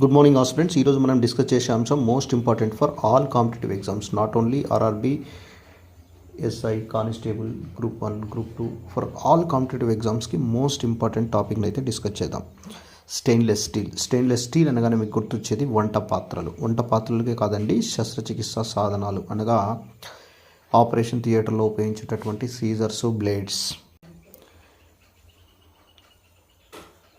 Good morning aspirants. ఈరోజు మనం discuss చేసే అంశం most important for all competitive exams, not only RRB, SI, constable, group 1, group 2, for all competitive ఎగ్జామ్స్కి most important టాపిక్ని అయితే discuss చేద్దాం. Stainless steel. స్టెయిన్లెస్ స్టీల్ అనగానే మీకు గుర్తొచ్చేది వంట పాత్రలు. వంట పాత్రలకే కాదండి, శస్త్రచికిత్సా సాధనాలు అనగా ఆపరేషన్ థియేటర్లో ఉపయోగించేటటువంటి సీజర్స్, బ్లేడ్స్,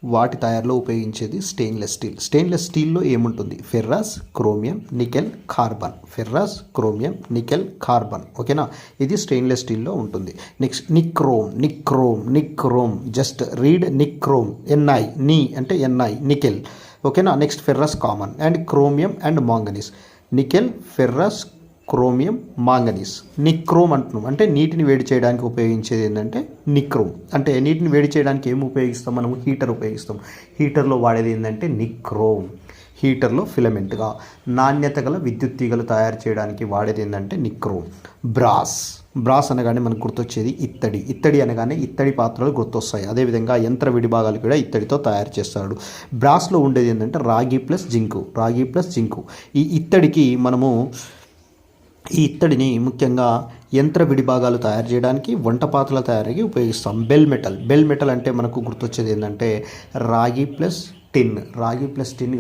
వాటి తయారీలో ఉపయోగించేది స్టెయిన్లెస్ స్టీల్. స్టెయిన్లెస్ స్టీల్లో ఏముంటుంది? Ferrous, chromium, nickel, carbon. Ferrous, chromium, nickel, carbon. ఓకేనా, ఇది స్టెయిన్లెస్ స్టీల్లో ఉంటుంది. Next nichrome. Just read nichrome. NI, నీ అంటే ఎన్ఐ, నికెల్. ఓకేనా. Next ferrous common, and chromium and manganese. Nickel, ferrous, chromium, manganese. Nichrome అంటున్నాం అంటే నీటిని వేడి చేయడానికి ఉపయోగించేది ఏంటంటే నిక్రోమ్. అంటే నీటిని వేడి చేయడానికి ఏం ఉపయోగిస్తాం? మనము హీటర్ ఉపయోగిస్తాం. హీటర్లో వాడేది ఏంటంటే నిక్రోమ్. హీటర్లో ఫిలమెంట్గా నాణ్యత గల విద్యుత్ తీగలు తయారు చేయడానికి వాడేది ఏంటంటే నిక్రోమ్. బ్రాస్ అనగానే మనకు గుర్తొచ్చేది ఇత్తడి. ఇత్తడి అనగానే ఇత్తడి పాత్రలు గుర్తొస్తాయి. అదేవిధంగా యంత్ర విడిభాగాలు కూడా ఇత్తడితో తయారు చేస్తాడు. బ్రాస్లో ఉండేది ఏంటంటే రాగి ప్లస్ జింకు. ఈ ఇత్తడికి మనము ఈ ఇత్తడిని ముఖ్యంగా యంత్ర విడిభాగాలు తయారు చేయడానికి, వంట పాత్రల తయారీకి ఉపయోగిస్తాం. బెల్ మెటల్ అంటే మనకు గుర్తొచ్చేది ఏంటంటే రాగి ప్లస్ టిన్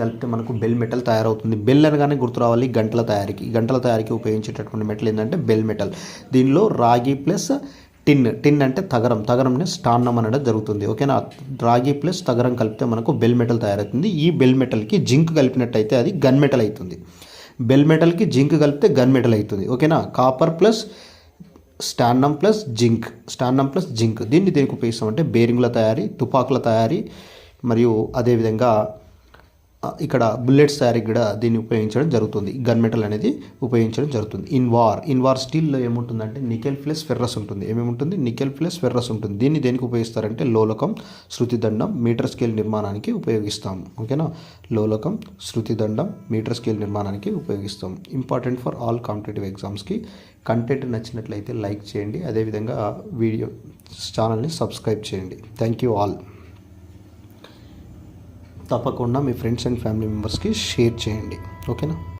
కలిపితే మనకు బెల్ మెటల్ తయారవుతుంది. బెల్ అనగానే గుర్తు రావాలి గంటల తయారీకి ఉపయోగించేటటువంటి మెటల్ ఏంటంటే బెల్ మెటల్. దీనిలో రాగి ప్లస్ టిన్ అంటే తగరంని స్టాన్నం అనడం జరుగుతుంది. ఓకేనా. రాగి ప్లస్ తగరం కలిపితే మనకు బెల్ మెటల్ తయారవుతుంది. ఈ బెల్ మెటల్కి జింక్ కలిపినట్టయితే అది గన్ మెటల్ అవుతుంది. బెల్ మెటల్కి జింక్ కలిపితే గన్ మెటల్ అవుతుంది. ఓకేనా. Copper plus stannum plus zinc. దీన్ని దేనికి ఉపయోగిస్తామంటే బేరింగ్ల తయారీ, తుపాకుల తయారీ, మరియు అదేవిధంగా ఇక్కడ బుల్లెట్స్ తయారీకి కూడా దీన్ని ఉపయోగించడం జరుగుతుంది. గన్ మెటల్ అనేది ఉపయోగించడం జరుగుతుంది. ఇన్వార్ స్టీల్లో ఏముంటుందంటే నికెల్ ప్లస్ ఫెర్రస్ ఉంటుంది. ఏమేముంటుంది? నికెల్ ప్లస్ ఫెర్రస్ ఉంటుంది. దీన్ని దేనికి ఉపయోగిస్తారంటే లోలకం, శృతిదండం, మీటర్ స్కేల్ నిర్మాణానికి ఉపయోగిస్తాం. ఓకేనా. లోలకం, శృతిదండం, మీటర్ స్కేల్ నిర్మాణానికి ఉపయోగిస్తాం. ఇంపార్టెంట్ ఫర్ ఆల్ కాంపిటేటివ్ ఎగ్జామ్స్కి. కంటెంట్ నచ్చినట్లయితే లైక్ చేయండి. అదేవిధంగా ఛానల్ని సబ్స్క్రైబ్ చేయండి. Thank you all. తప్పకుండా మీ ఫ్రెండ్స్ అండ్ ఫ్యామిలీ మెంబర్స్కి షేర్ చేయండి. ఓకేనా.